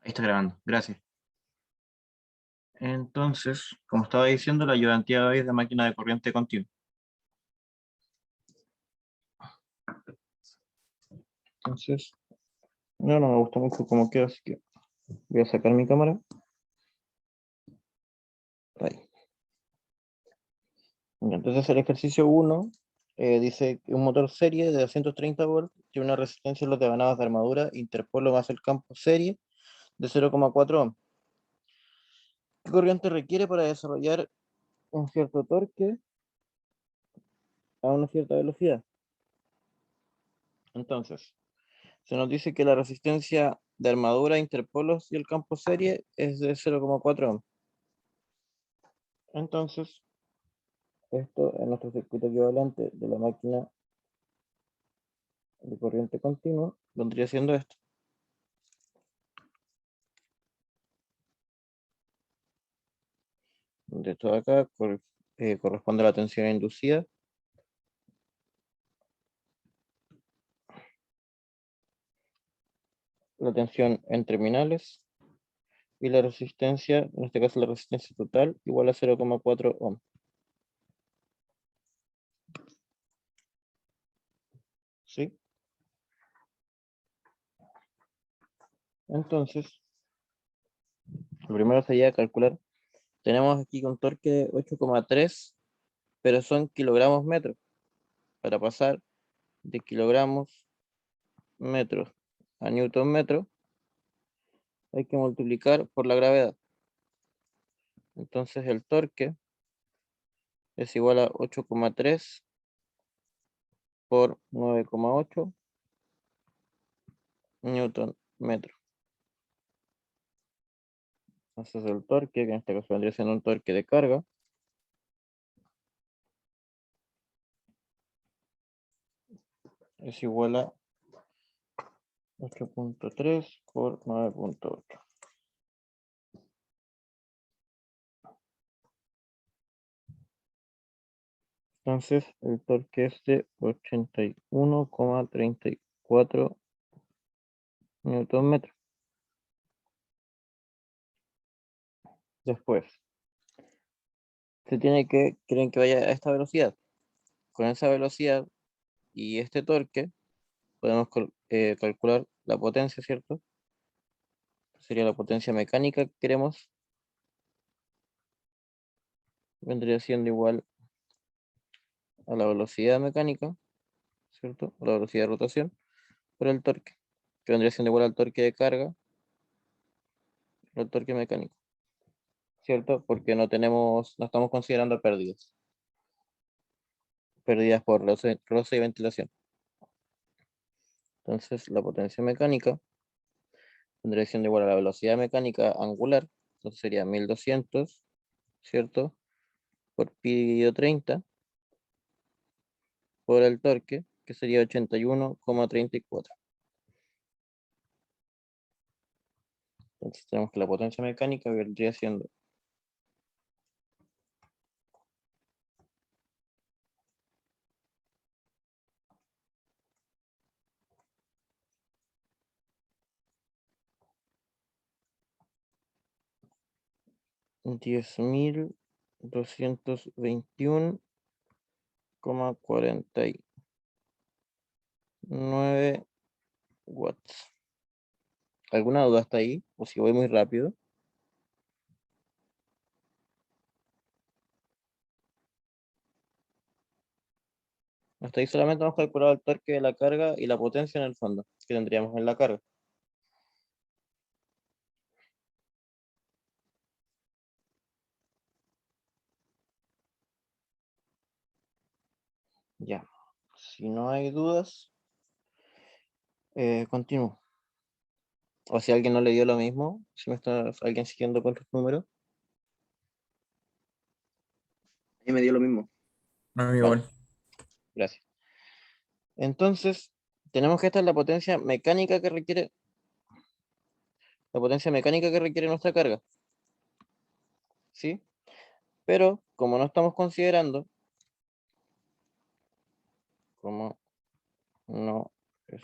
Ahí está grabando, gracias. Entonces, como estaba diciendo, la ayudantía hoy es de máquina de corriente continua. Entonces, no me gusta mucho cómo queda, así que voy a sacar mi cámara. Ahí. Entonces, el ejercicio 1 dice que un motor serie de 230 volts tiene una resistencia en los devanados de armadura, interpolo más el campo serie de 0,4 ohm. ¿Qué corriente requiere para desarrollar un cierto torque a una cierta velocidad? Entonces, se nos dice que la resistencia de armadura, interpolos y el campo serie es de 0,4 ohm. Entonces, esto es nuestro circuito equivalente de la máquina de corriente continua, vendría siendo esto. De esto de acá corresponde a la tensión inducida. La tensión en terminales y la resistencia, en este caso la resistencia total, igual a 0,4 ohm. ¿Sí? Entonces, lo primero sería calcular. Tenemos aquí un torque de 8,3, pero son kilogramos metros. Para pasar de kilogramos metros a newton metro, hay que multiplicar por la gravedad. Entonces el torque es igual a 8,3 por 9,8 newton metro. Entonces el torque, que en este caso vendría siendo un torque de carga, es igual a 8,3 por 9,8. Entonces el torque es de 81,34 newton metro. Después, quieren que vaya a esta velocidad. Con esa velocidad y este torque, podemos calcular la potencia, ¿cierto? Sería la potencia mecánica que queremos. Vendría siendo igual a la velocidad mecánica, ¿cierto? A la velocidad de rotación por el torque, que vendría siendo igual al torque de carga, al torque mecánico, ¿cierto? Porque no estamos considerando pérdidas por roce y ventilación. Entonces, la potencia mecánica vendría siendo igual a la velocidad mecánica angular, entonces sería 1200, ¿cierto? Por pi 30 por el torque, que sería 81,34. Entonces tenemos que la potencia mecánica vendría siendo 10.221,49 watts. ¿Alguna duda hasta ahí? ¿O si voy muy rápido? Hasta ahí solamente hemos calculado el torque de la carga y la potencia en el fondo que tendríamos en la carga. Ya. Si no hay dudas, continúo. O si alguien no le dio lo mismo, si me está alguien siguiendo con los números. Y me dio lo mismo. No, Vale, igual. gracias. Entonces, tenemos que esta es la potencia mecánica que requiere nuestra carga. ¿Sí? Pero como no estamos considerando, como no es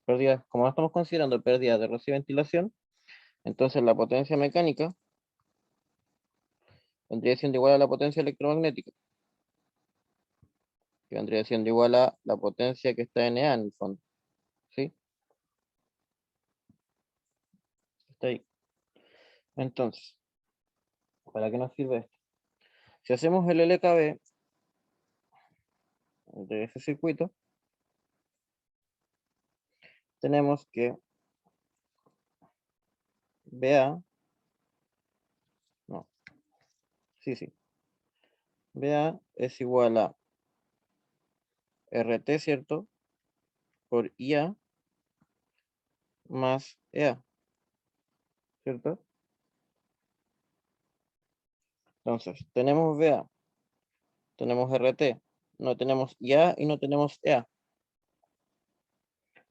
pérdidas, como no estamos considerando pérdidas de roce y ventilación, entonces la potencia mecánica vendría siendo igual a la potencia electromagnética, que vendría siendo igual a la potencia que está en EA en el fondo. ¿Sí? Está ahí. Entonces, ¿para qué nos sirve esto? Si hacemos el LKB de ese circuito, tenemos que BA, no, sí, BA es igual a RT, ¿cierto? Por IA más EA, ¿cierto? Entonces, tenemos BA, tenemos RT, no tenemos IA y no tenemos EA.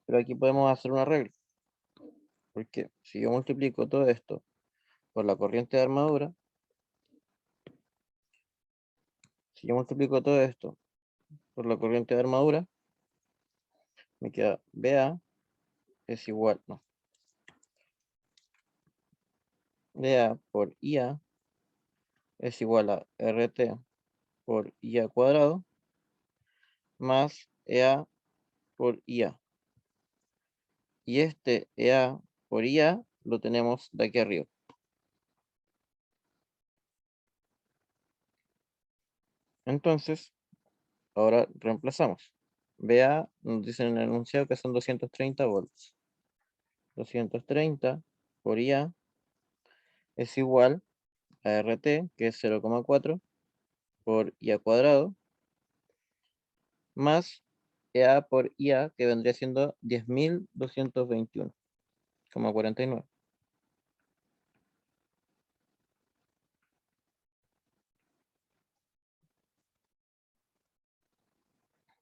Pero aquí podemos hacer un arreglo, porque si yo multiplico todo esto por la corriente de armadura, si yo multiplico todo esto por la corriente de armadura, me queda BA es igual, no, BA por IA es igual a RT por IA cuadrado más EA por IA. Y este EA por IA lo tenemos de aquí arriba. Entonces, ahora reemplazamos. BA nos dice en el enunciado que son 230 volts. 230 por IA es igual a RT, que es 0,4 por IA cuadrado, más EA por IA, que vendría siendo 10.221,49.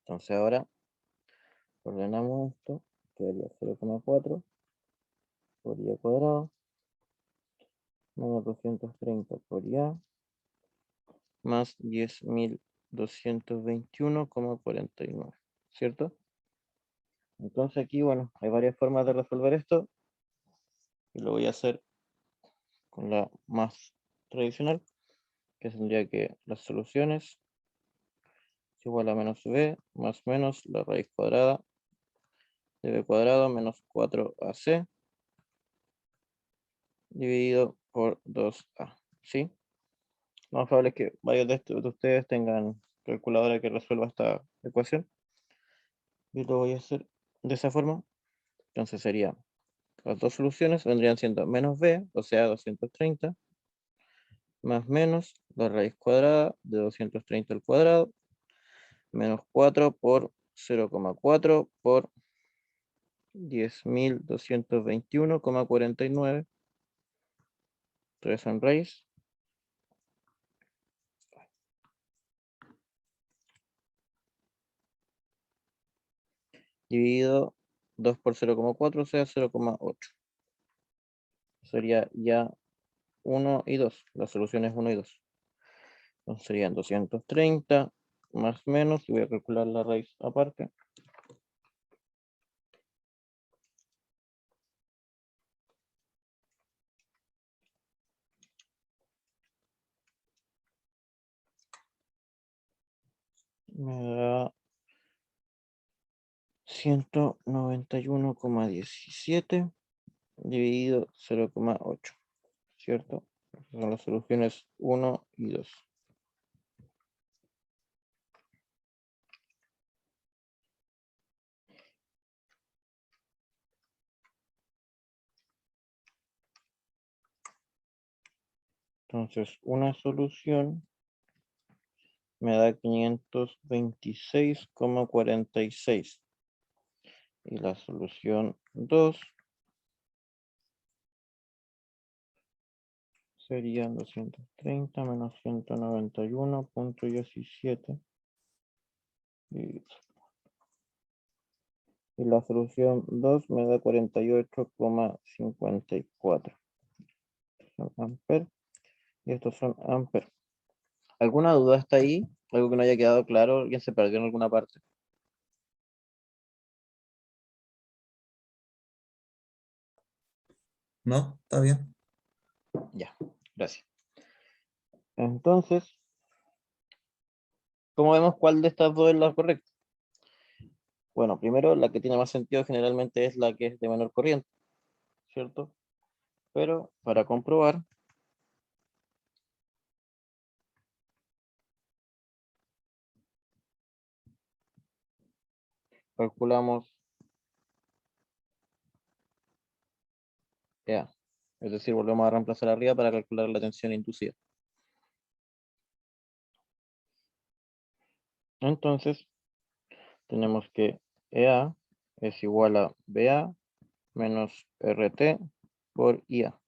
Entonces ahora ordenamos esto, quedaría 0,4 por IA cuadrado, menos 230 por IA, más 10.221,49, ¿cierto? Entonces aquí, bueno, hay varias formas de resolver esto, y lo voy a hacer con la más tradicional, que tendría que las soluciones es igual a menos b más menos la raíz cuadrada de b cuadrado menos 4ac dividido por 2a, ¿sí? Lo más probable es que varios de ustedes tengan calculadora que resuelva esta ecuación, y lo voy a hacer de esa forma. Entonces sería, las dos soluciones vendrían siendo menos b, o sea 230, más menos la raíz cuadrada de 230 al cuadrado, menos 4 por 0,4 por 10.221,49, 3 en raíz, dividido 2 por 0,4, o sea 0,8. Sería ya 1 y 2, las soluciones 1 y 2. Entonces serían 230 más menos, y voy a calcular la raíz aparte. Me da 191,17 dividido 0,8, ¿cierto? Son las soluciones 1 y 2. Entonces, una solución me da 526,46. Y la solución 2 serían 230 menos 191,17. Y la solución 2 me da 48,54. Son amperes. Y estos son amperes. ¿Alguna duda hasta ahí? ¿Algo que no haya quedado claro? ¿Alguien se perdió en alguna parte? No, está bien. Ya, gracias. Entonces, ¿cómo vemos cuál de estas dos es la correcta? Bueno, primero la que tiene más sentido generalmente es la que es de menor corriente, ¿cierto? Pero para comprobar, calculamos EA. Es decir, volvemos a reemplazar arriba para calcular la tensión inducida. Entonces, tenemos que EA es igual a BA menos RT por IA.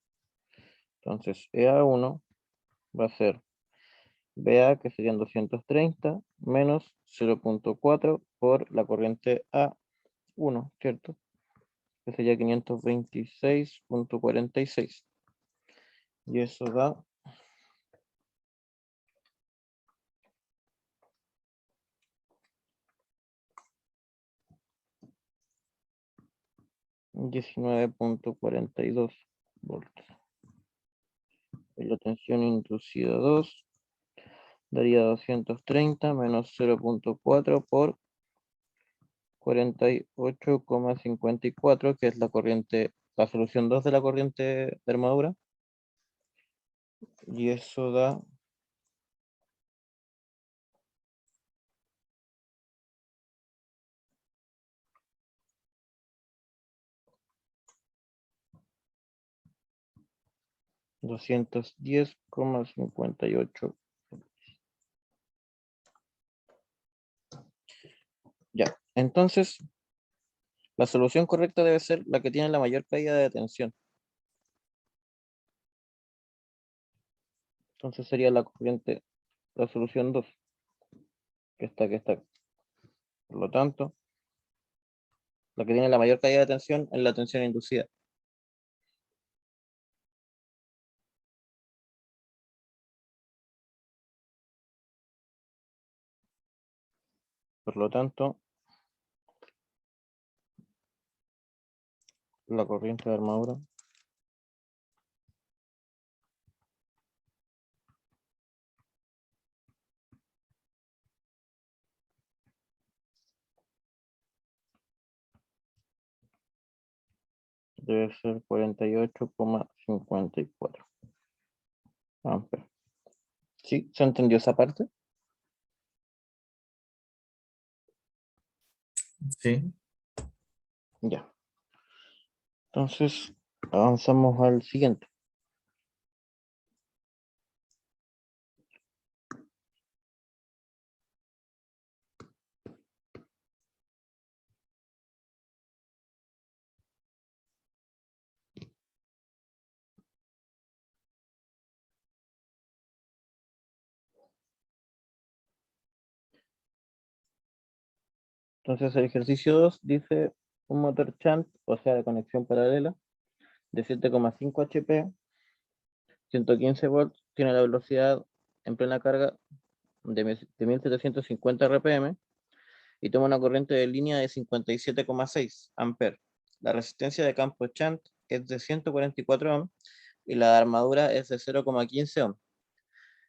Entonces, EA1 va a ser BA, que serían 230, menos 0.4 por la corriente A1, ¿cierto? Que sería 526.46. Y eso da 19.42 voltios. Y la tensión inducida 2 daría 230 menos 0.4 por 48,54, que es la corriente, la solución 2 de la corriente de armadura. Y eso da 210,58. Ya, entonces la solución correcta debe ser la que tiene la mayor caída de tensión. Entonces sería la corriente, la solución 2, que está, que está. Por lo tanto, la que tiene la mayor caída de tensión es la tensión inducida. Por lo tanto, la corriente de armadura debe ser 48,54 amperes. ¿Sí? ¿Se entendió esa parte? Sí. Ya. Entonces, avanzamos al siguiente. Entonces, el ejercicio 2 dice un motor shunt, o sea, de conexión paralela, de 7,5 HP, 115 volts, tiene la velocidad en plena carga de 1750 RPM y toma una corriente de línea de 57,6 amperes. La resistencia de campo shunt es de 144 ohms y la de armadura es de 0,15 ohms.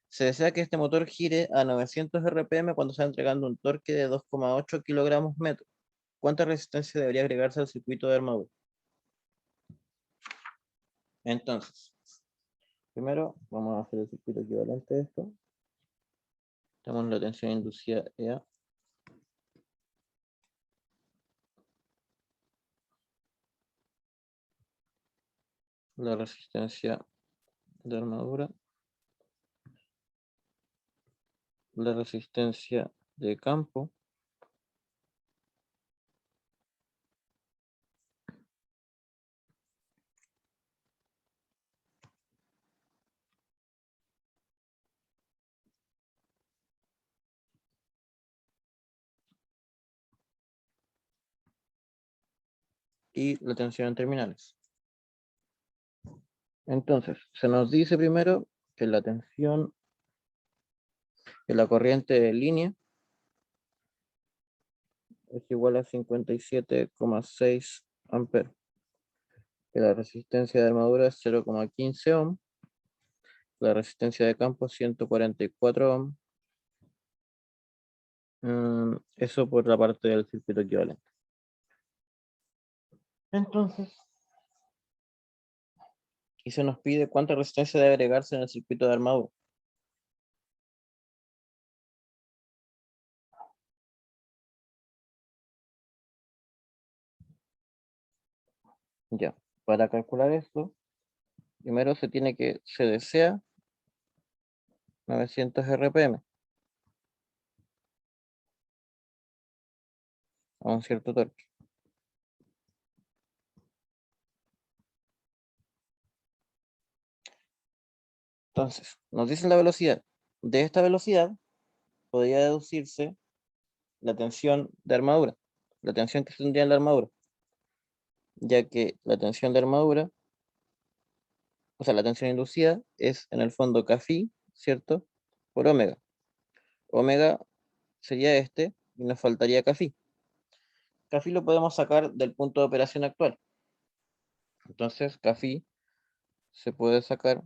Se desea que este motor gire a 900 RPM cuando está entregando un torque de 2,8 kilogramos metro. ¿Cuánta resistencia debería agregarse al circuito de armadura? Entonces, primero vamos a hacer el circuito equivalente a esto. Tenemos la tensión inducida EA. La resistencia de armadura. La resistencia de campo. Y la tensión en terminales. Entonces, se nos dice primero que la tensión, que la corriente de línea es igual a 57,6 amperes. que la resistencia de armadura es 0,15 ohm, la resistencia de campo es 144 ohm. Eso por la parte del circuito equivalente. Entonces, y se nos pide cuánta resistencia debe agregarse en el circuito de armadura. Ya, para calcular esto, primero se desea 900 RPM a un cierto torque. Entonces, nos dicen la velocidad. De esta velocidad podría deducirse la tensión de armadura, la tensión que se tendría en la armadura, ya que la tensión de armadura, o sea, la tensión inducida es en el fondo Kφ, ¿cierto? Por omega. Omega sería este y nos faltaría Kφ. Kφ lo podemos sacar del punto de operación actual. Entonces, Kφ se puede sacar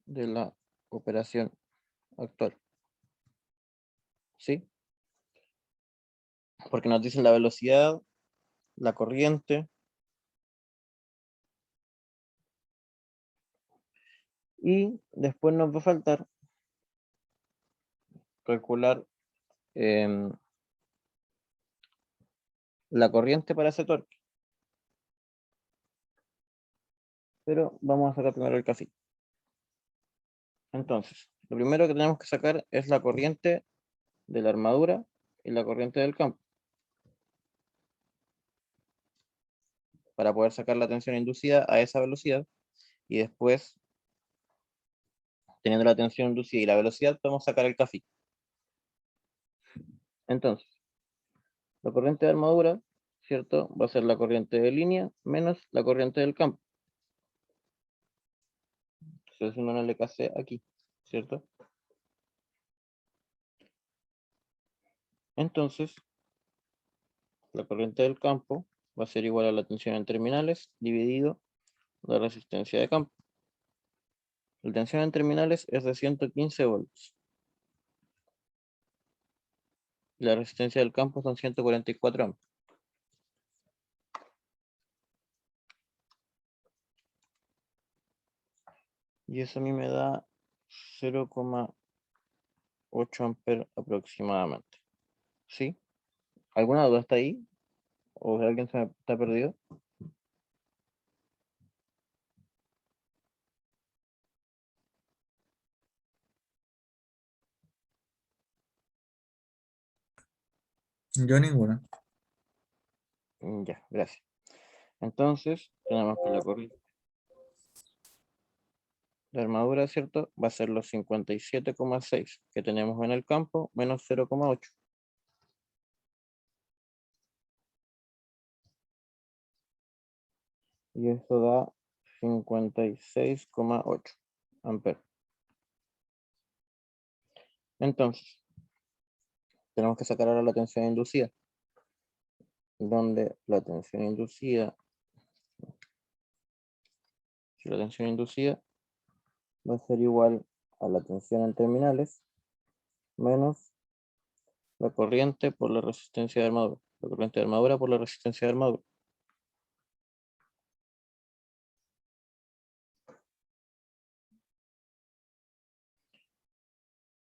de la operación actual. ¿Sí? Porque nos dicen la velocidad, la corriente y después nos va a faltar calcular la corriente para ese torque. Pero vamos a sacar primero el Kφ. Entonces, lo primero que tenemos que sacar es la corriente de la armadura y la corriente del campo, para poder sacar la tensión inducida a esa velocidad y después, teniendo la tensión inducida y la velocidad, podemos sacar el Kφ. Entonces, la corriente de armadura, ¿cierto? Va a ser la corriente de línea menos la corriente del campo. Estoy haciendo una LKC aquí, ¿cierto? Entonces, la corriente del campo va a ser igual a la tensión en terminales dividido la resistencia de campo. La tensión en terminales es de 115 volts. La resistencia del campo son 144 ohms. Y eso a mí me da 0,8 amperes aproximadamente. ¿Sí? ¿Alguna duda está ahí? ¿O alguien se me está perdido? Yo ninguna. Ya, gracias. Entonces, tenemos que la corriente de armadura, ¿cierto? Va a ser los 57,6 que tenemos en el campo menos 0,8. Y esto da 56,8 amperes. Entonces, tenemos que sacar ahora la tensión inducida, donde la tensión inducida, si la tensión inducida va a ser igual a la tensión en terminales menos la corriente por la resistencia de armadura, la corriente de armadura por la resistencia de armadura.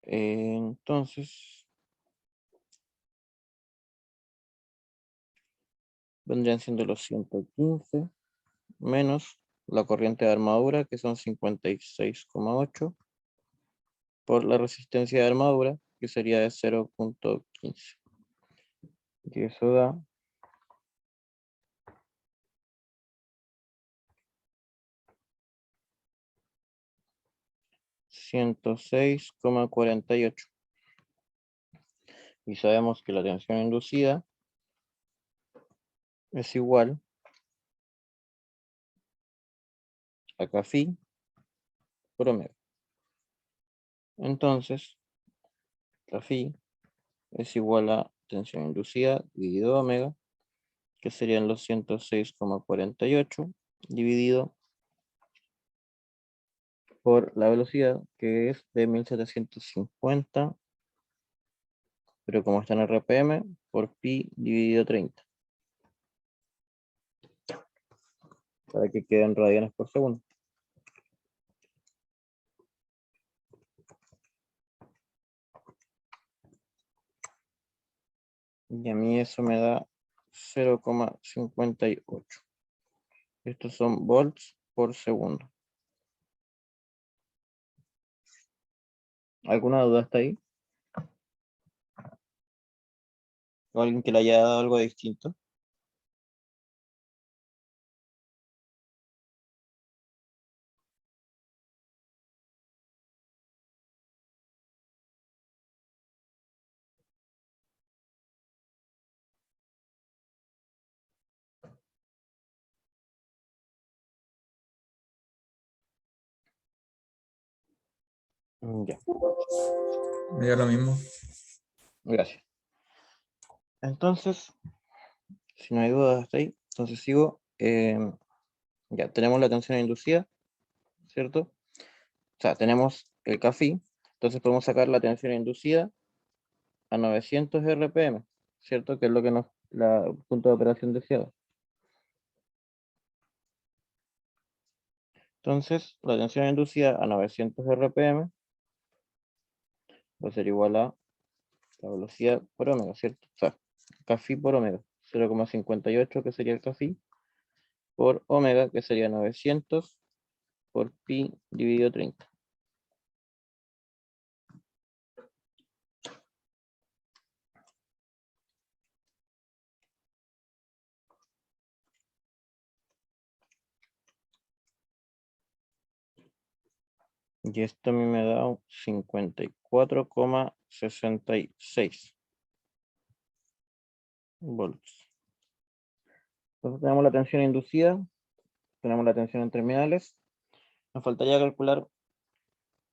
Entonces, vendrían siendo los 115 menos la corriente de armadura, que son 56,8, por la resistencia de armadura, que sería de 0,15. Y eso da 106,48. Y sabemos que la tensión inducida es igual a Kφ por omega. Entonces, Kφ es igual a tensión inducida dividido omega, que serían los 106,48 dividido por la velocidad, que es de 1750, pero como está en RPM, por pi dividido 30, para que queden radianes por segundo. Y a mí eso me da 0,58. Estos son volts por segundo. ¿Alguna duda hasta ahí? ¿O alguien que le haya dado algo distinto? Ya, Me dio lo mismo. gracias. Entonces, si no hay dudas hasta ahí, entonces sigo. Ya tenemos la tensión inducida, ¿cierto? O sea, tenemos el café, entonces podemos sacar la tensión inducida a 900 RPM, ¿cierto? Que es lo que nos, la punto de operación deseado. Entonces, la tensión inducida a 900 RPM va a ser igual a la velocidad por omega, ¿cierto? O sea, café por omega, 0,58 que sería el café, por omega, que sería 900 por pi dividido 30. Y esto a mí me da un 54,66 volts. Entonces tenemos la tensión inducida, tenemos la tensión en terminales. Nos faltaría calcular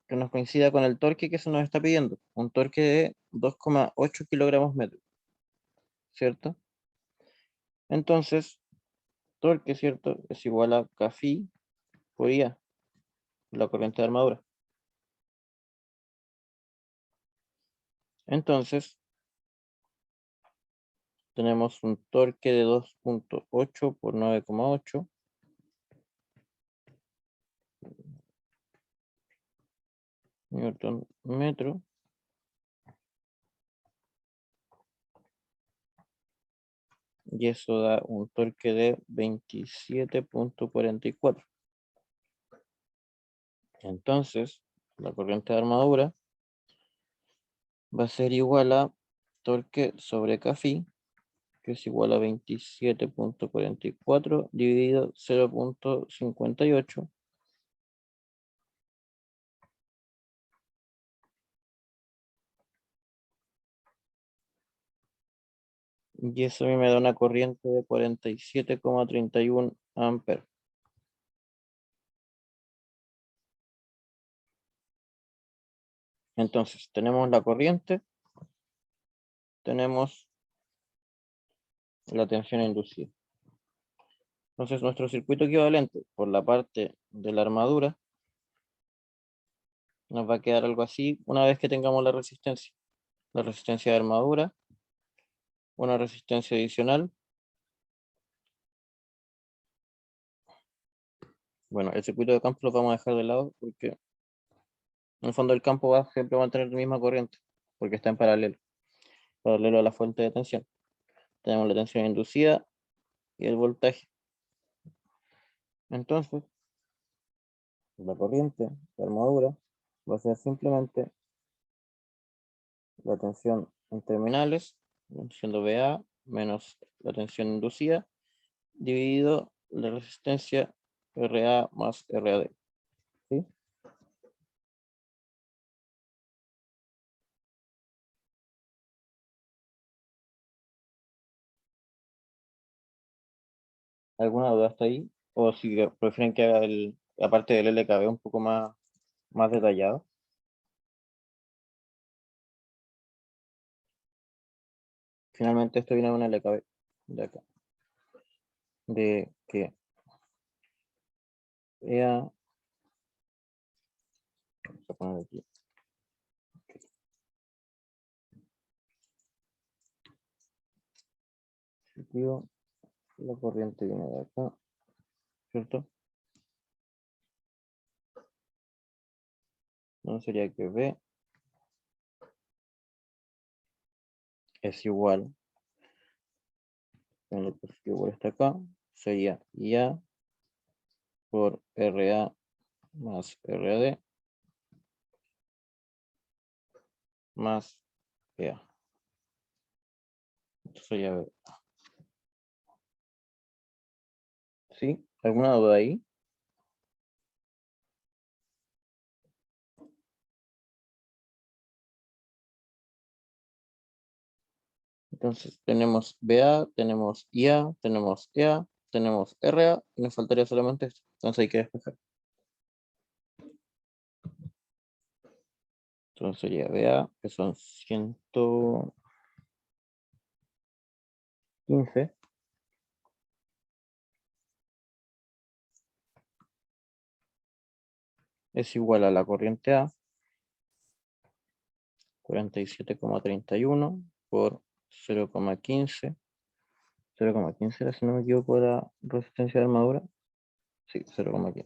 que nos coincida con el torque que se nos está pidiendo. Un torque de 2,8 kilogramos metro, ¿cierto? Entonces, torque, ¿cierto? Es igual a Kφ por IA, la corriente de armadura. Entonces, tenemos un torque de 2,8 por 9,8. Newton metro. Y eso da un torque de 27,44. Entonces, la corriente de armadura va a ser igual a torque sobre Kφ, que es igual a 27,44 dividido 0,58. Y eso a mí me da una corriente de 47,31 amperes. Entonces, tenemos la corriente, tenemos la tensión inducida. Entonces, nuestro circuito equivalente por la parte de la armadura nos va a quedar algo así una vez que tengamos la resistencia. La resistencia de armadura, una resistencia adicional. Bueno, el circuito de campo lo vamos a dejar de lado porque en el fondo el campo va siempre a mantener la misma corriente, porque está en paralelo a la fuente de tensión. Tenemos la tensión inducida y el voltaje. Entonces, la corriente de armadura va a ser simplemente la tensión en terminales, siendo VA, menos la tensión inducida, dividido la resistencia RA más RAD. ¿Sí? ¿Alguna duda hasta ahí? O si prefieren que haga la parte del LKB un poco más detallado. Finalmente esto viene de una LKB de acá. De que EA, vamos a poner aquí. Digo, la corriente viene de acá, ¿cierto? Entonces sería que B es igual, en lo positivo está acá, sería IA por RA más RD más EA. Esto sería B. ¿Sí? ¿Alguna duda ahí? Entonces tenemos BA, tenemos IA, tenemos EA, tenemos RA y nos faltaría solamente esto. Entonces hay que despejar. Entonces sería BA, que son 115. Es igual a la corriente A, 47,31 por 0,15. 0,15 era, si no me equivoco, la resistencia de armadura. Sí, 0,15.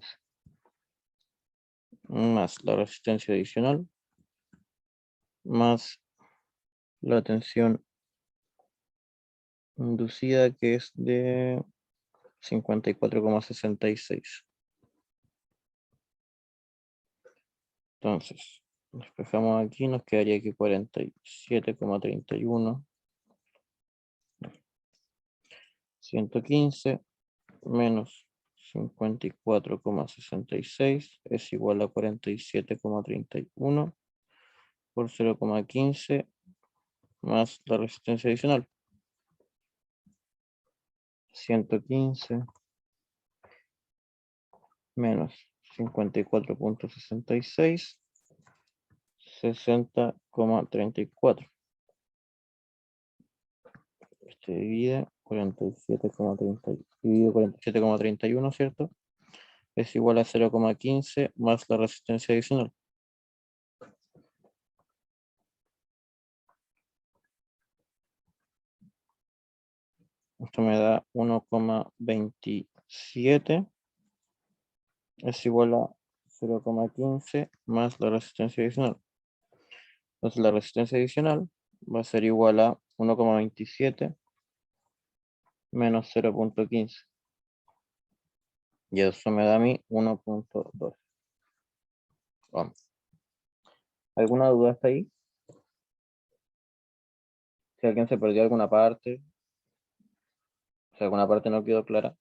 Más la resistencia adicional, más la tensión inducida, que es de 54,66. Entonces, despejamos aquí, nos quedaría aquí 47,31. 115 menos 54,66 es igual a 47,31 por 0,15 más la resistencia adicional. 115 menos 54,66, 60,34. Este divide 47,31, ¿cierto? Es igual a 0,15 más la resistencia adicional. Esto me da 1,27. Es igual a 0,15 más la resistencia adicional. Entonces la resistencia adicional va a ser igual a 1,27 menos 0,15. Y eso me da a mí 1,2. Vamos. ¿Alguna duda hasta ahí? Si alguien se perdió alguna parte, si alguna parte no quedó clara.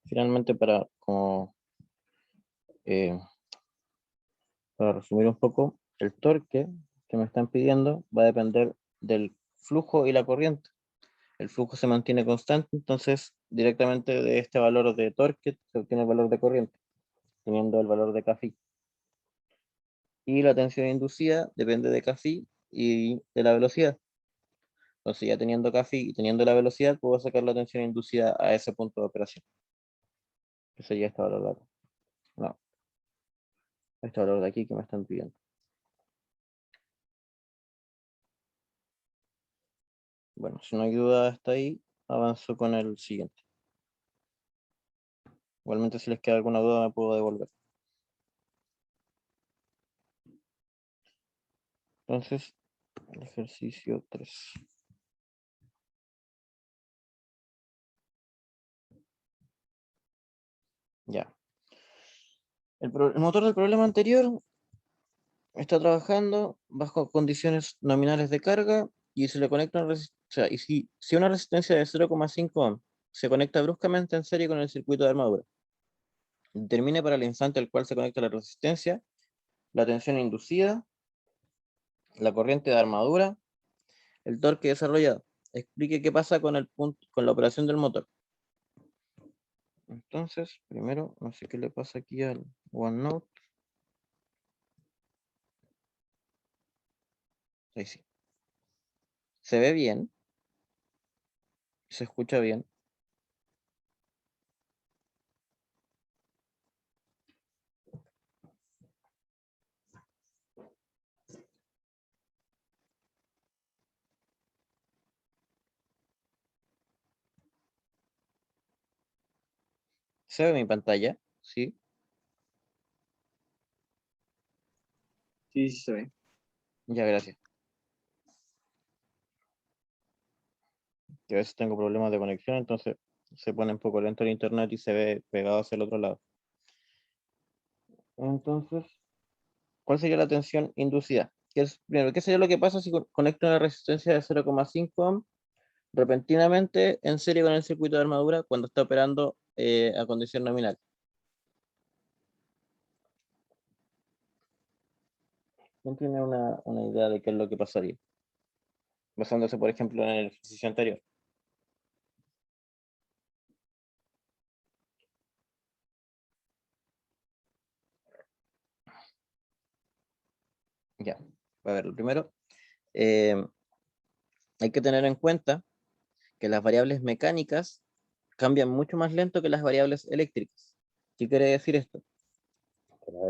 Finalmente, para resumir un poco, el torque que me están pidiendo va a depender del flujo y la corriente. El flujo se mantiene constante, entonces directamente de este valor de torque se obtiene el valor de corriente, teniendo el valor de Kφ. Y la tensión inducida depende de Kφ y de la velocidad. Entonces ya teniendo Kφ y teniendo la velocidad, puedo sacar la tensión inducida a ese punto de operación. Que sería este valor de acá. No, este valor de aquí que me están pidiendo. Bueno, si no hay duda hasta ahí, avanzo con el siguiente. Igualmente, si les queda alguna duda, me puedo devolver. Entonces, el ejercicio 3. Ya. El motor del problema anterior está trabajando bajo condiciones nominales de carga y se le conecta y si una resistencia de 0,5 ohm se conecta bruscamente en serie con el circuito de armadura, determine para el instante al cual se conecta la resistencia, la tensión inducida, la corriente de armadura, el torque desarrollado. Explique qué pasa con la operación del motor. Entonces, primero, no sé qué le pasa aquí al OneNote. Ahí sí. ¿Se ve bien? ¿Se escucha bien? ¿Se ve mi pantalla? Sí. Sí, sí se ve. Ya, gracias. Que a veces tengo problemas de conexión, entonces se pone un poco lento el internet y se ve pegado hacia el otro lado. Entonces, ¿cuál sería la tensión inducida? Primero, ¿qué sería lo que pasa si conecto una resistencia de 0,5 ohm repentinamente en serie con el circuito de armadura cuando está operando a condición nominal? ¿Quién tiene una idea de qué es lo que pasaría? Basándose, por ejemplo, en el ejercicio anterior. Ya, a ver, lo primero, eh, hay que tener en cuenta que las variables mecánicas cambian mucho más lento que las variables eléctricas. ¿Qué quiere decir esto? Que la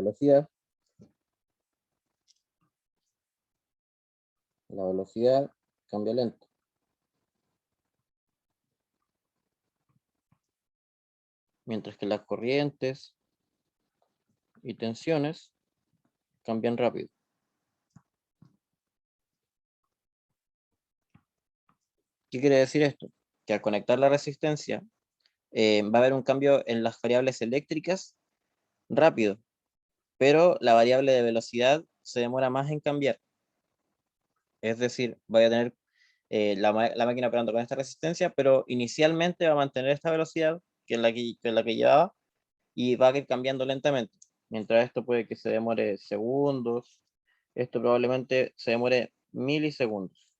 velocidad cambia lento. Mientras que las corrientes y tensiones cambian rápido. ¿Qué quiere decir esto? Que al conectar la resistencia va a haber un cambio en las variables eléctricas rápido, pero la variable de velocidad se demora más en cambiar. Es decir, voy a tener la máquina operando con esta resistencia, pero inicialmente va a mantener esta velocidad, que es la que llevaba, y va a ir cambiando lentamente. Mientras esto puede que se demore segundos, esto probablemente se demore milisegundos.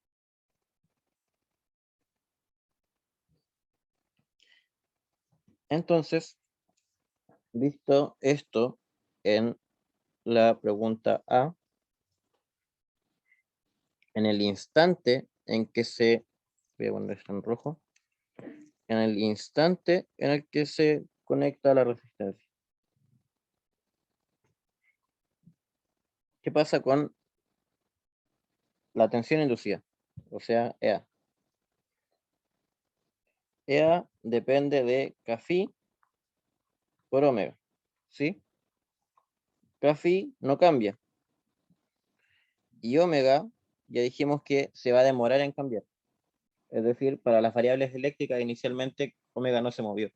Entonces, visto esto en la pregunta A, en el instante en que voy a poner esto en rojo, en el instante en el que se conecta la resistencia. ¿Qué pasa con la tensión inducida? O sea, EA. EA depende de Kφ por omega, ¿sí? Kφ no cambia. Y omega, ya dijimos que se va a demorar en cambiar. Es decir, para las variables eléctricas inicialmente omega no se movió.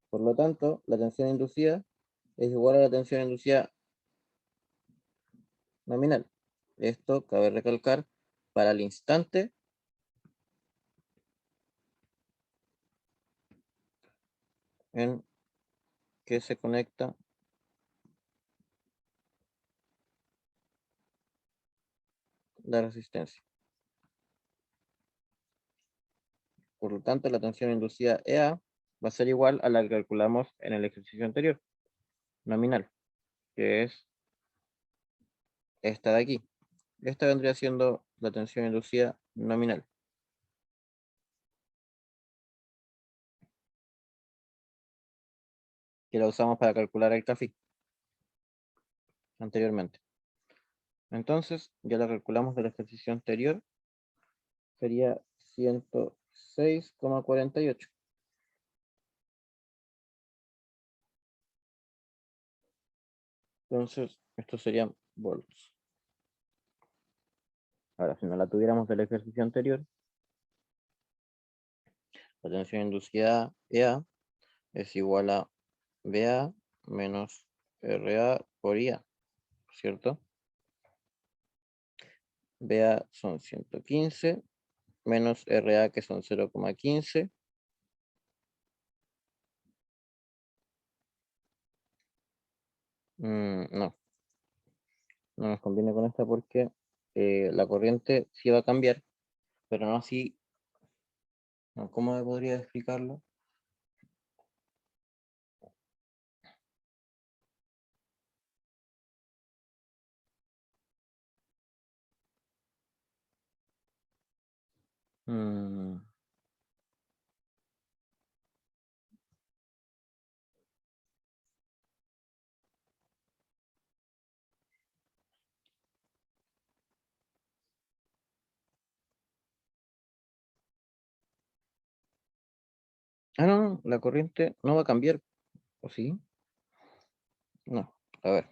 Por lo tanto, la tensión inducida es igual a la tensión inducida nominal. Esto cabe recalcar para el instante en que se conecta la resistencia. Por lo tanto, la tensión inducida EA va a ser igual a la que calculamos en el ejercicio anterior, nominal, que es esta de aquí. Esta vendría siendo la tensión inducida nominal. Que la usamos para calcular el Kφ anteriormente. Entonces, ya la calculamos del ejercicio anterior, sería 106,48. Entonces, estos serían volts. Ahora, si no la tuviéramos del ejercicio anterior, la tensión inducida EA es igual a BA menos RA por IA, ¿cierto? BA son 115 menos RA que son 0,15. No, no nos conviene con esta porque la corriente sí va a cambiar, pero no así No, ¿cómo podría explicarlo? Mm, no, la corriente no va a cambiar, ¿o sí? No, a ver.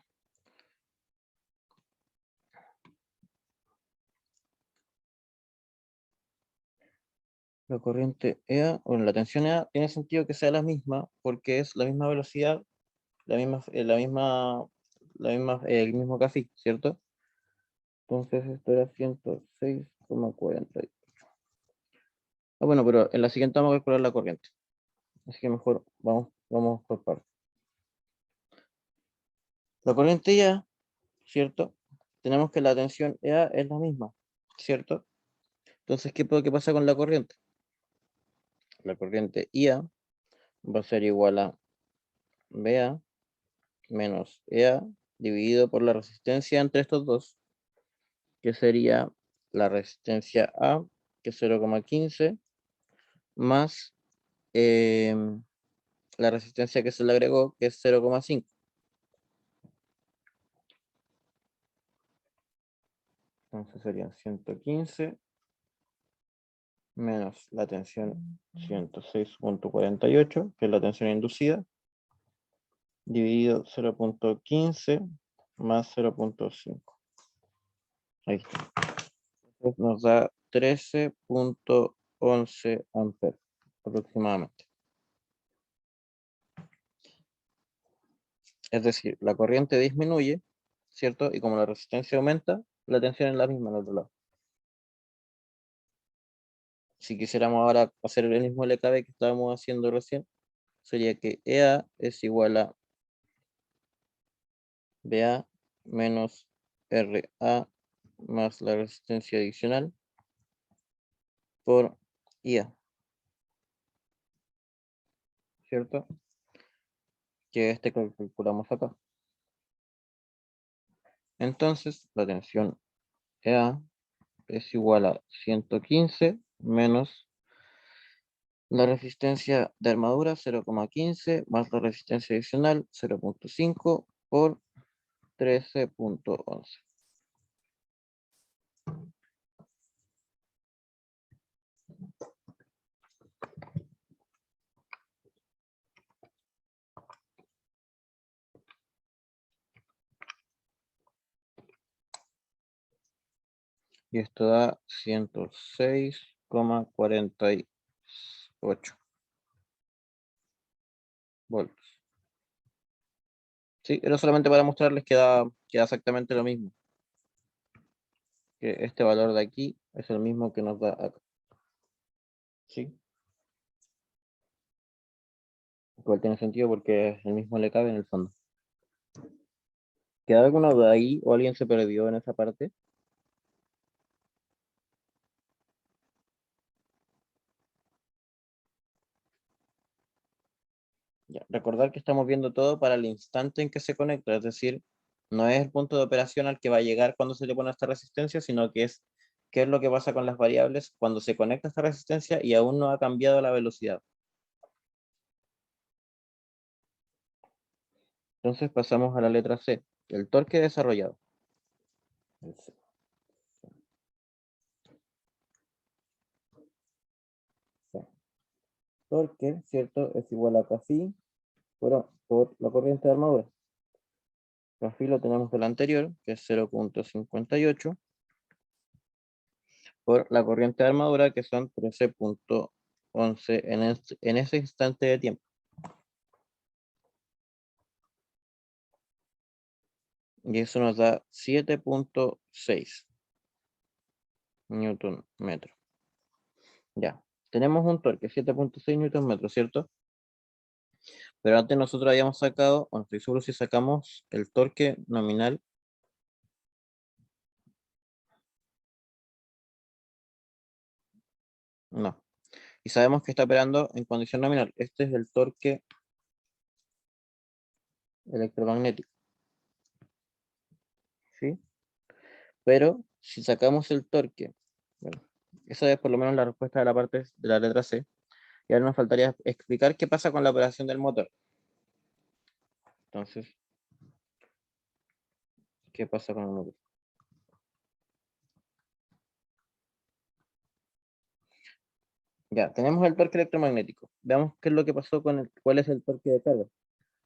La corriente EA, bueno, la tensión EA tiene sentido que sea la misma porque es la misma velocidad, el mismo café, ¿cierto? Entonces esto era 106,40. Bueno, pero en la siguiente vamos a calcular la corriente. Así que mejor vamos por partes. La corriente EA, ¿cierto? Tenemos que la tensión EA es la misma, ¿cierto? Entonces, ¿qué pasa con la corriente? La corriente IA va a ser igual a BA menos EA dividido por la resistencia entre estos dos, que sería la resistencia A, que es 0,15, más la resistencia que se le agregó, que es 0,5. Entonces serían 115 menos la tensión 106,48, que es la tensión inducida, dividido 0,15 más 0,5. Ahí está. Entonces nos da 13,11 amperes aproximadamente. Es decir, la corriente disminuye, ¿cierto? Y como la resistencia aumenta, la tensión es la misma al otro lado. Si quisiéramos ahora hacer el mismo LKB que estábamos haciendo recién, sería que EA es igual a BA menos RA más la resistencia adicional por IA, ¿cierto? Que este que calculamos acá. Entonces, la tensión EA es igual a 115 menos la resistencia de armadura 0,15 más la resistencia adicional 0,5 por 13,11. Y esto da 106,48 voltios. Sí, era solamente para mostrarles que da exactamente lo mismo. Que este valor de aquí es el mismo que nos da acá. ¿Sí? Igual tiene sentido porque es el mismo le cabe en el fondo. ¿Queda alguna duda ahí o alguien se perdió en esa parte? Ya, recordar que estamos viendo todo para el instante en que se conecta, es decir, no es el punto de operación al que va a llegar cuando se le pone esta resistencia, sino que es qué es lo que pasa con las variables cuando se conecta esta resistencia y aún no ha cambiado la velocidad. Entonces pasamos a la letra C, el torque desarrollado. El C. Torque, ¿cierto? Es igual a Kφ por la corriente de armadura. Kφ lo tenemos del anterior, que es 0,58, por la corriente de armadura, que son 13,11 en ese instante de tiempo. Y eso nos da 7,6 newton metro. Ya, tenemos un torque, 7,6 newton metro, ¿cierto? Pero antes nosotros habíamos sacado, bueno, estoy seguro si sacamos el torque nominal. No. Y sabemos que está operando en condición nominal. Este es el torque electromagnético. ¿Sí? Pero si sacamos el torque, bueno, esa es por lo menos la respuesta de la parte de la letra C. Y ahora nos faltaría explicar qué pasa con la operación del motor. Entonces, ¿qué pasa con el motor? Ya, tenemos el torque electromagnético. Veamos qué es lo que pasó con cuál es el torque de carga.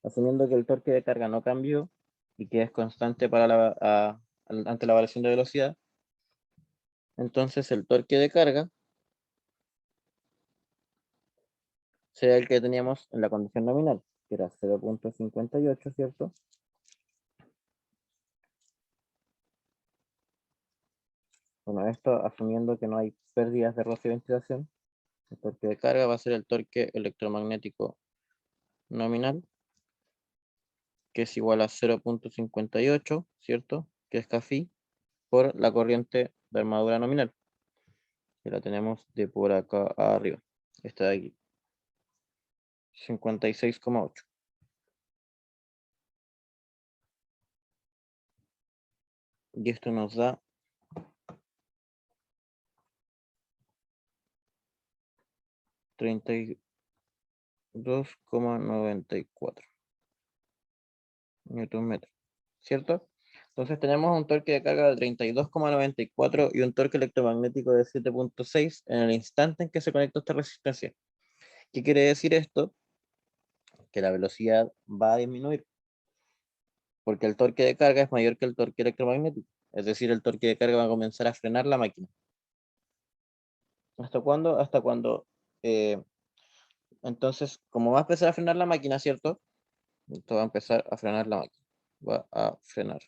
Asumiendo que el torque de carga no cambió y que es constante para ante la variación de velocidad, entonces el torque de carga será el que teníamos en la condición nominal, que era 0.58, ¿cierto? Bueno, esto asumiendo que no hay pérdidas de roce y ventilación, el torque de carga va a ser el torque electromagnético nominal, que es igual a 0.58, ¿cierto? Que es CAFI, por la corriente de armadura nominal, que la tenemos de por acá arriba, esta de aquí, 56,8. Y esto nos da 32,94 newton metro, ¿cierto? Entonces tenemos un torque de carga de 32,94 y un torque electromagnético de 7,6 en el instante en que se conecta esta resistencia. ¿Qué quiere decir esto? Que la velocidad va a disminuir, porque el torque de carga es mayor que el torque electromagnético. Es decir, el torque de carga va a comenzar a frenar la máquina. ¿Hasta cuándo? Hasta cuando, entonces, como va a empezar a frenar la máquina, ¿cierto? Esto va a empezar a frenar la máquina. Va a frenar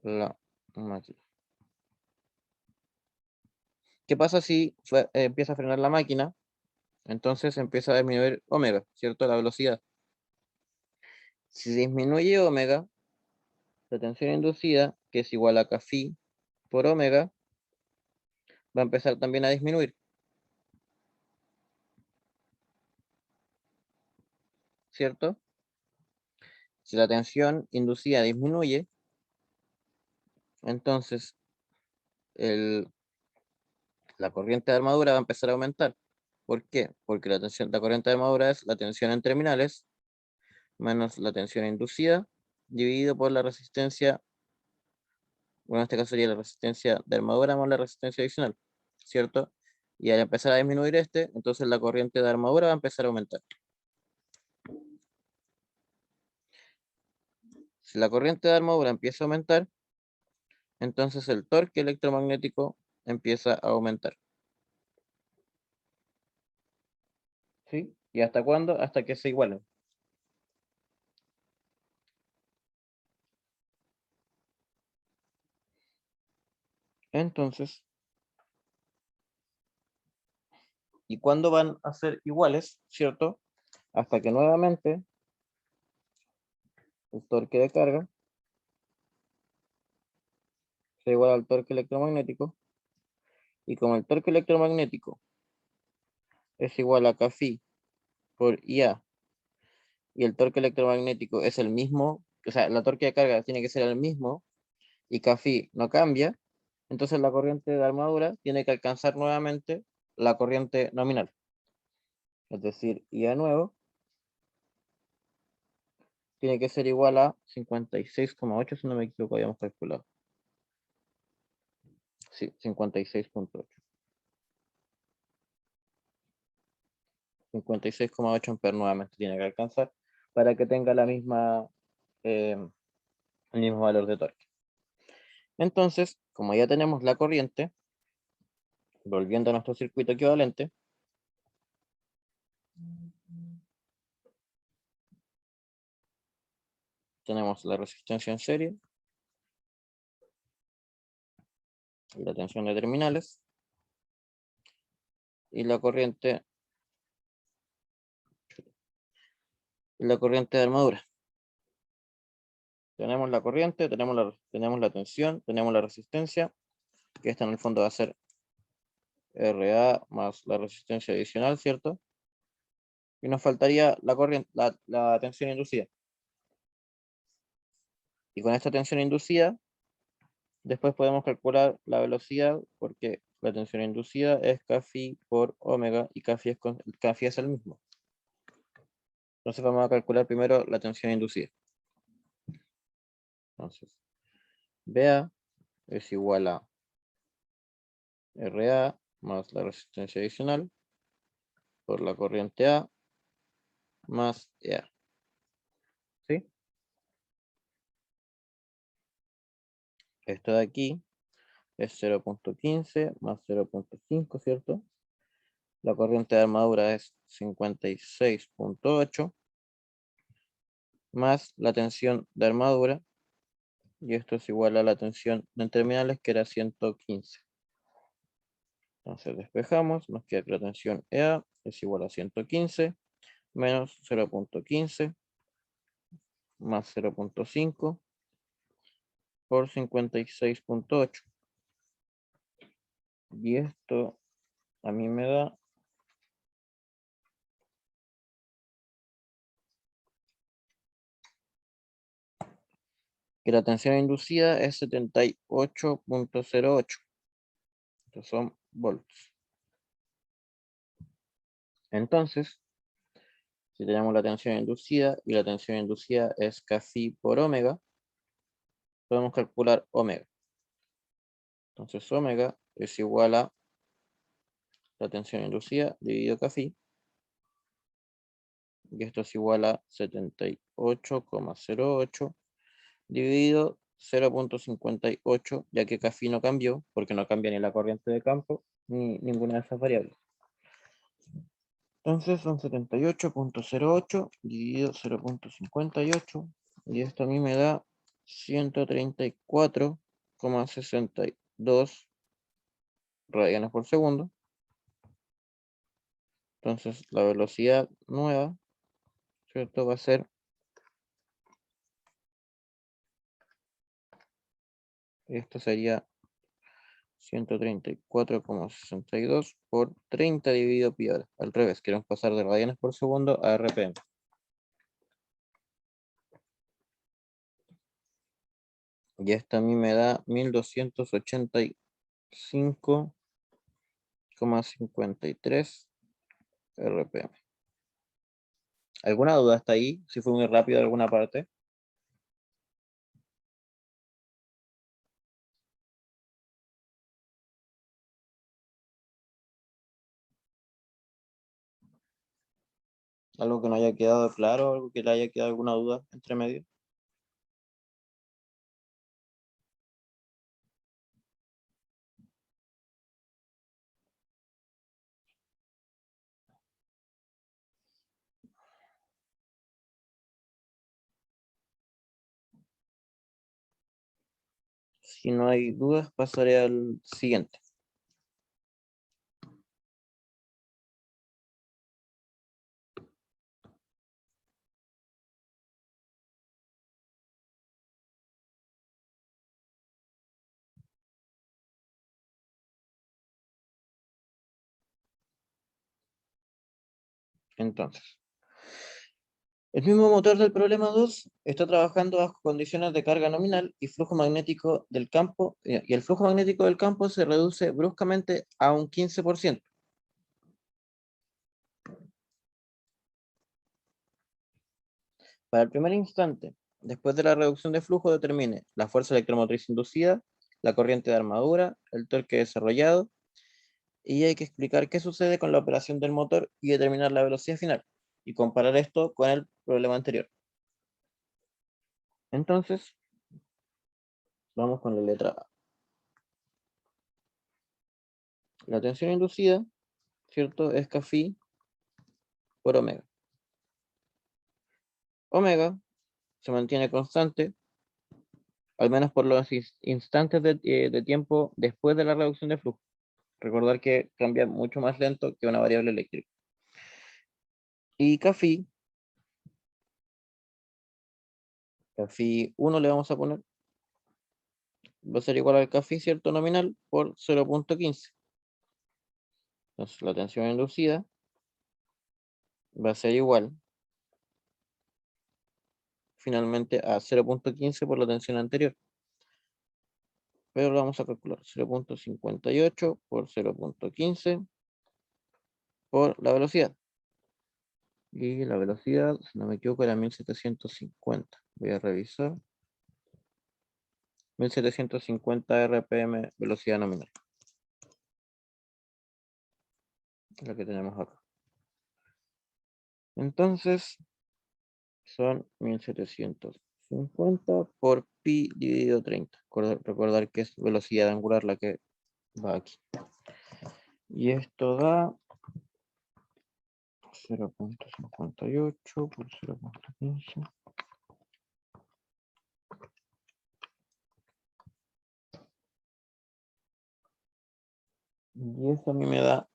la máquina. ¿Qué pasa si empieza a frenar la máquina? Entonces empieza a disminuir omega, ¿cierto? La velocidad. Si disminuye omega, la tensión inducida, que es igual a Kφ por omega, va a empezar también a disminuir, ¿cierto? Si la tensión inducida disminuye, entonces la corriente de armadura va a empezar a aumentar. ¿Por qué? Porque la corriente de armadura es la tensión en terminales menos la tensión inducida dividido por la resistencia, bueno, en este caso sería la resistencia de armadura más la resistencia adicional, ¿cierto? Y al empezar a disminuir entonces la corriente de armadura va a empezar a aumentar. Si la corriente de armadura empieza a aumentar, entonces el torque electromagnético empieza a aumentar. ¿Sí? ¿Y hasta cuándo? Hasta que se igualen. Entonces, ¿y cuándo van a ser iguales? ¿Cierto? Hasta que nuevamente el torque de carga sea igual al torque electromagnético. Y como el torque electromagnético es igual a Kφ por IA y el torque electromagnético es el mismo, o sea, la torque de carga tiene que ser el mismo y Kφ no cambia, entonces la corriente de armadura tiene que alcanzar nuevamente la corriente nominal. Es decir, IA nuevo tiene que ser igual a 56,8, si no me equivoco, habíamos calculado. Sí, 56,8. 56,8 amperes nuevamente tiene que alcanzar para que tenga la misma, el mismo valor de torque. Entonces, como ya tenemos la corriente, volviendo a nuestro circuito equivalente, tenemos la resistencia en serie y la tensión de terminales y la corriente de armadura. Tenemos la corriente, tenemos la tensión, tenemos la resistencia, que esta en el fondo va a ser RA más la resistencia adicional, ¿cierto? Y nos faltaría la corriente, la tensión inducida. Y con esta tensión inducida, después podemos calcular la velocidad, porque la tensión inducida es Kφ por omega, y Kφ es el mismo. Entonces vamos a calcular primero la tensión inducida. Entonces, BA es igual a RA más la resistencia adicional por la corriente A más EA. ¿Sí? Esto de aquí es 0.15 más 0.5, ¿cierto? La corriente de armadura es 56.8 más la tensión de armadura, y esto es igual a la tensión de terminales, que era 115. Entonces despejamos, nos queda que la tensión EA es igual a 115 menos 0.15 más 0.5 por 56.8. Y esto a mí me da que la tensión inducida es 78.08. Estos son volts. Entonces, si tenemos la tensión inducida y la tensión inducida es Kφ por omega, podemos calcular omega. Entonces omega es igual a la tensión inducida dividido Kφ, y esto es igual a 78,08 dividido 0.58, ya que Kφ no cambió, porque no cambia ni la corriente de campo ni ninguna de esas variables. Entonces son 78.08 dividido 0.58, y esto a mí me da 134,62 radianes por segundo. Entonces la velocidad nueva, ¿cierto?, va a ser esto sería 134,62 por 30 dividido pi hora. Al revés, queremos pasar de radianes por segundo a RPM. Y esto a mí me da 1285,53 RPM. ¿Alguna duda hasta ahí? Si fue muy rápido en alguna parte. ¿Algo que no haya quedado claro? ¿Algo que le haya quedado alguna duda entre medio? Si no hay dudas, pasaré al siguiente. Entonces, el mismo motor del problema 2 está trabajando bajo condiciones de carga nominal y flujo magnético del campo, y el flujo magnético del campo se reduce bruscamente a un 15%. Para el primer instante, después de la reducción de flujo, determine la fuerza electromotriz inducida, la corriente de armadura, el torque desarrollado, y hay que explicar qué sucede con la operación del motor y determinar la velocidad final, y comparar esto con el problema anterior. Entonces, vamos con la letra A. La tensión inducida, ¿cierto?, es Kφ por omega. Omega se mantiene constante, al menos por los instantes de tiempo después de la reducción de flujo. Recordar que cambia mucho más lento que una variable eléctrica. Y Kφ 1 le vamos a poner, va a ser igual al Kφ, ¿cierto?, nominal por 0.15. Entonces la tensión inducida va a ser igual finalmente a 0.15 por la tensión anterior. Pero lo vamos a calcular 0.58 por 0.15 por la velocidad. Y la velocidad, si no me equivoco, era 1750. Voy a revisar. 1750 RPM velocidad nominal. Es lo que tenemos acá. Entonces, son 1750 por pi dividido 30. Recordar que es velocidad angular la que va aquí. Y esto da 0.58 por 0.15. Y eso a mí me da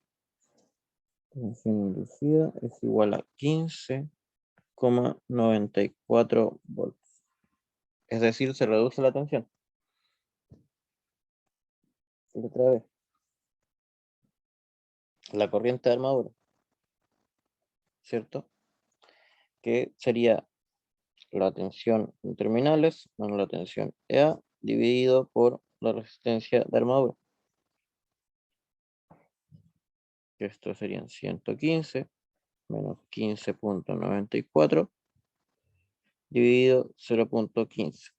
tensión inducida es igual a 15,94 volts. Es decir, se reduce la tensión. Otra vez. La corriente de armadura, ¿cierto? Que sería la tensión en terminales, menos la tensión EA, dividido por la resistencia de armadura. Esto serían 115 menos 15.94 dividido 0.15.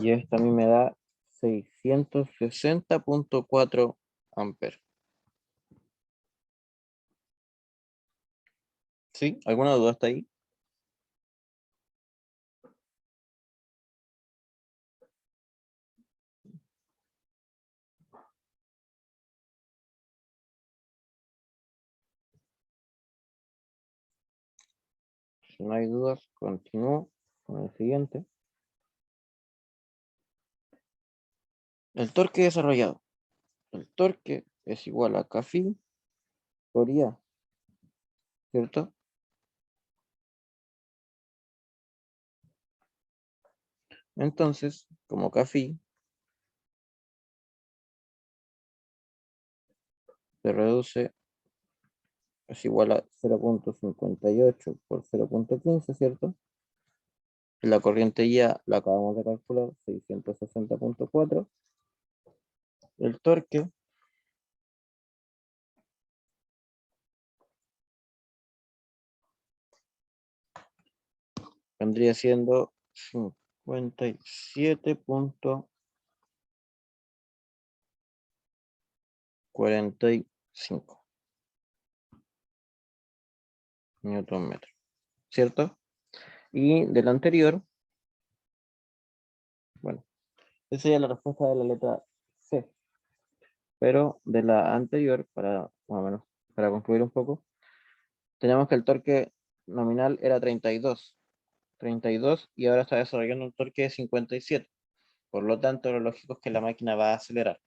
Y esto a mí me da 660.4 amperes. ¿Sí? ¿Alguna duda hasta ahí? Si no hay dudas, continúo con el siguiente. El torque desarrollado. El torque es igual a Kφ por IA, ¿cierto? Entonces, como Kφ se reduce, es igual a 0.58 por 0.15, ¿cierto? La corriente IA la acabamos de calcular, 660.4. El torque vendría siendo 57.45 newton metro, ¿cierto? Y del anterior, bueno, esa sería la respuesta de la letra C. Pero de la anterior, para más o menos, para concluir un poco, tenemos que el torque nominal era 32 y ahora está desarrollando un torque de 57. Por lo tanto, lo lógico es que la máquina va a acelerar.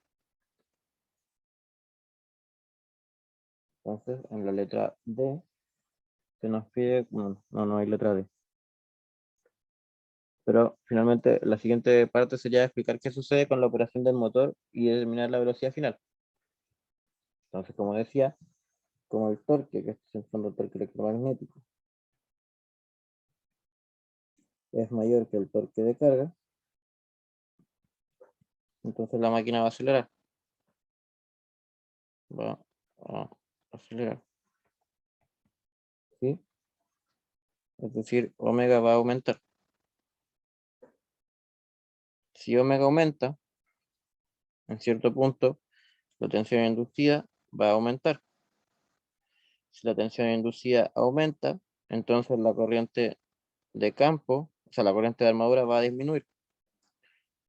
Entonces, en la letra D se nos pide, no hay letra D. Pero finalmente la siguiente parte sería explicar qué sucede con la operación del motor y determinar la velocidad final. Entonces, como decía, como el torque, que es en fondo el torque electromagnético, es mayor que el torque de carga, entonces la máquina va a acelerar. Va a acelerar. ¿Sí? Es decir, omega va a aumentar. Si omega aumenta, en cierto punto, la tensión inducida va a aumentar. Si la tensión inducida aumenta, entonces la corriente de campo, o sea, la corriente de armadura va a disminuir.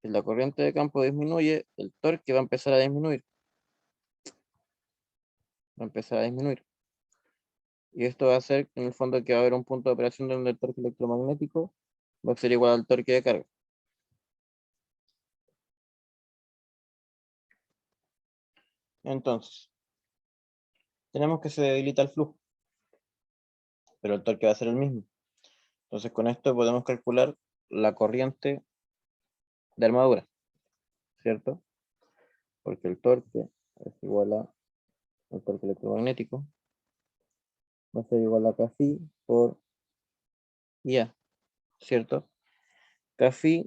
Si la corriente de campo disminuye, el torque va a empezar a disminuir. Va a empezar a disminuir. Y esto va a hacer que en el fondo que va a haber un punto de operación donde el torque electromagnético va a ser igual al torque de carga. Entonces, tenemos que se debilita el flujo, pero el torque va a ser el mismo. Entonces con esto podemos calcular la corriente de armadura, ¿cierto? Porque el torque es igual a el torque electromagnético, va a ser igual a Kφ por IA, ¿cierto? Kφ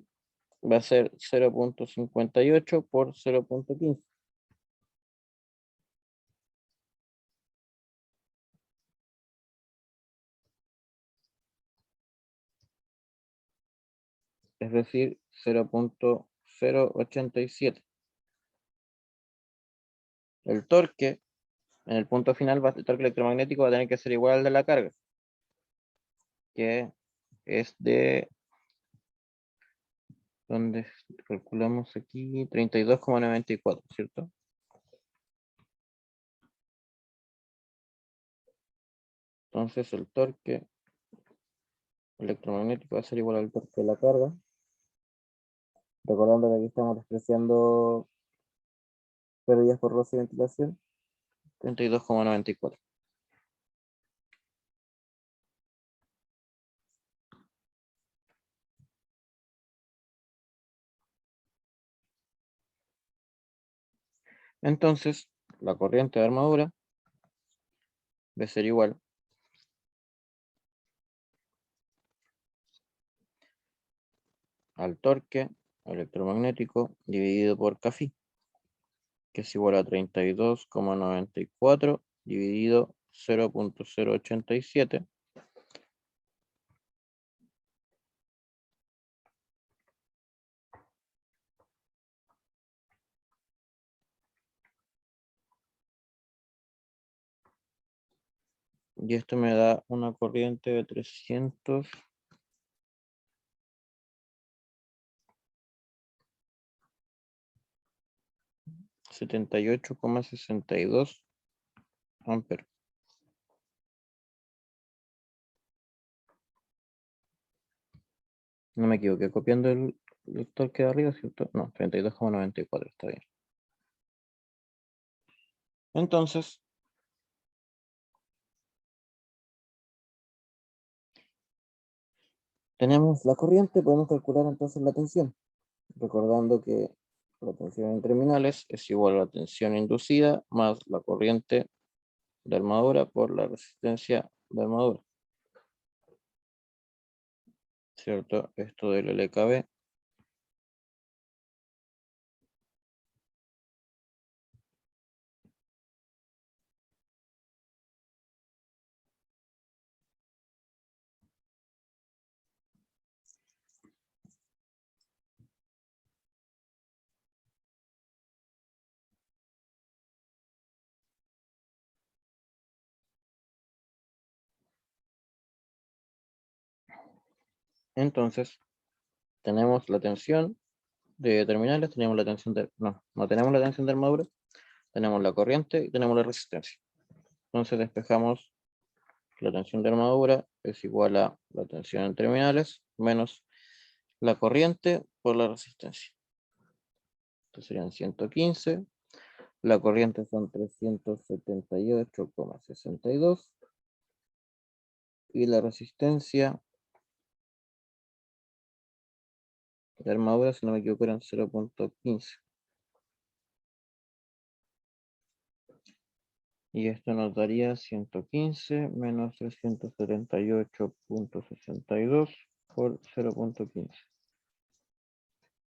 va a ser 0.58 por 0.15. Es decir, 0.087. El torque en el punto final, el torque electromagnético va a tener que ser igual al de la carga, que es de, donde calculamos aquí, 32,94, ¿cierto? Entonces el torque electromagnético va a ser igual al torque de la carga. Recordando que aquí estamos despreciando pérdidas por roce y ventilación, 32,94. Entonces, la corriente de armadura debe ser igual al torque electromagnético dividido por Kφ, que es igual a 32,94 dividido 0.087. Y esto me da una corriente de 378,62 amperes. No me equivoqué copiando el torque de arriba, ¿cierto? No, 32,94, está bien. Entonces, tenemos la corriente, podemos calcular entonces la tensión. Recordando que la tensión en terminales es igual a la tensión inducida más la corriente de armadura por la resistencia de armadura. ¿Cierto? Esto del LKB. Entonces, tenemos la tensión de terminales, tenemos la tensión de... No tenemos la tensión de armadura, tenemos la corriente y tenemos la resistencia. Entonces despejamos la tensión de armadura es igual a la tensión en terminales menos la corriente por la resistencia. Entonces serían 115. La corriente son 378,62 y la resistencia de armadura, si no me equivoco, eran 0.15. Y esto nos daría 115 menos 378,62 por 0.15.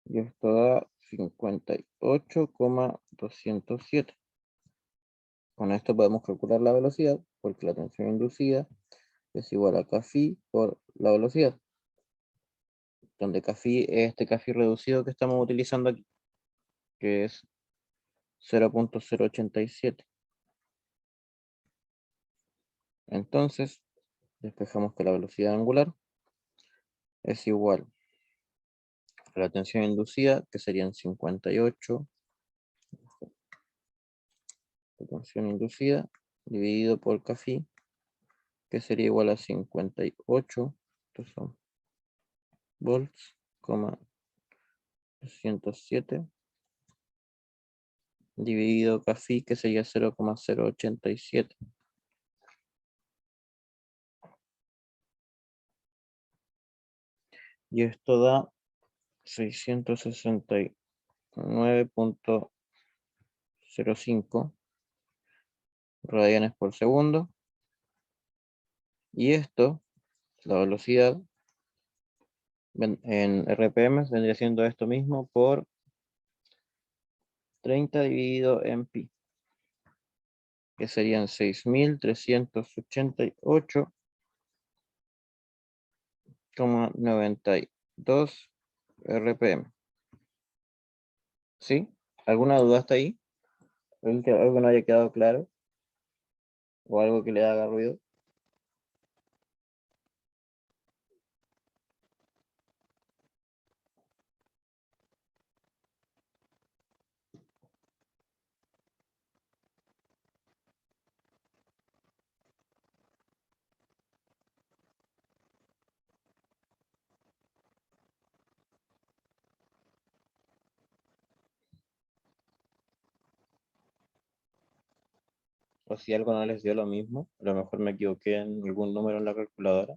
Y esto da 58,207. Con esto podemos calcular la velocidad, porque la tensión inducida es igual a Kφ por la velocidad. Donde Kφ es este Kφ reducido que estamos utilizando aquí, que es 0.087. Entonces, despejamos que la velocidad angular es igual a la tensión inducida, que serían 58, la tensión inducida, dividido por Kφ, que sería igual a 58, estos son volts, 207, dividido Kφ, que sería 0,087. Y esto da 669.05 radianes por segundo. Y esto, la velocidad, en RPM vendría siendo esto mismo por 30 dividido en pi, que serían 6.388,92 RPM. ¿Sí? ¿Alguna duda hasta ahí? ¿Algo que no haya quedado claro? ¿O algo que le haga ruido? O si algo no les dio lo mismo, a lo mejor me equivoqué en algún número en la calculadora.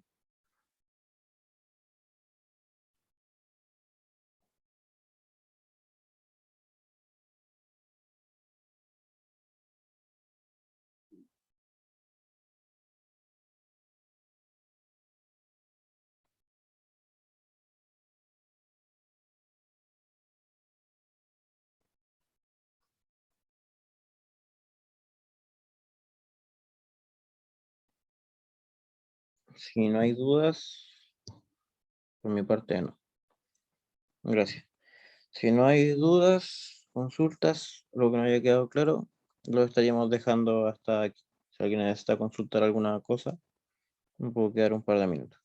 Si no hay dudas, por mi parte no. Gracias. Si no hay dudas, consultas, lo que no haya quedado claro, lo estaríamos dejando hasta aquí. Si alguien necesita consultar alguna cosa, me puedo quedar un par de minutos.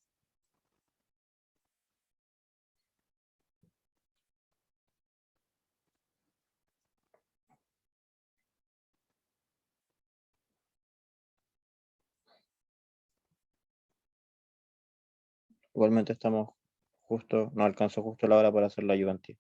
Igualmente estamos justo, no alcanzó justo la hora para hacer la ayudantía.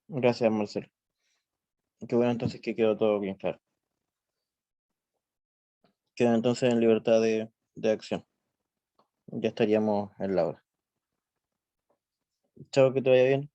Gracias, Marcelo. Qué bueno entonces que quedó todo bien claro. Quedan entonces en libertad de acción. Ya estaríamos en la hora. Chao, que te vaya bien.